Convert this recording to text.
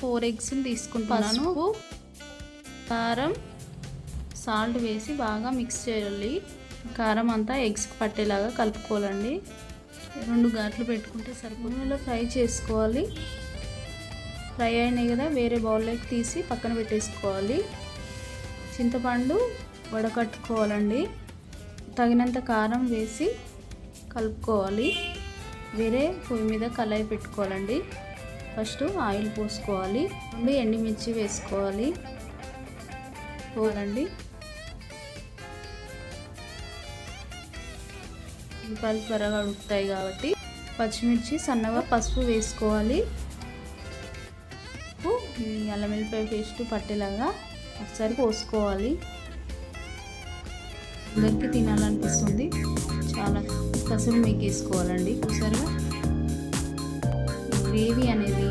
4 eggs తీసుకుంటున్నాను. పసుపు, కారం, సాల్ట్ వేసి బాగా మిక్స్ చేయాలి. కారం అంతా ఎగ్స్కి పట్టేలాగా కలుపుకోవాలండి. 2 ఘాట్లు పెట్టుకుంటే సరిపోతుంది. ఫ్రై చేసుకోవాలి. ఫ్రై అయినాయి కదా, వేరే బౌల్లోకి తీసి పక్కన పెట్టేసుకోవాలి. చింతపండు వడకట్టుకోవాలండి. తగినంత కారం వేసి కలుపుకోవాలి. వేరే పొయ్యి మీద కళాయి పెట్టుకోవాలండి. ఫస్ట్ ఆయిల్ పోసుకోవాలి. 2 ఎండుమిర్చి వేసుకోవాలి. పోవాలండి. ఉల్లిపాయలు త్వరగా ఉడుకుతాయి కాబట్టి పచ్చిమిర్చి సన్నగా, పసుపు వేసుకోవాలి. అల్లం వెల్లిపాయ పేస్ట్ పట్టేలాగా ఒకసారి పోసుకోవాలి. అందరికి తినాలనిపిస్తుంది. చాలా కసులు మీకు వేసుకోవాలండి. ఒకసారిగా గ్రేవీ అనేది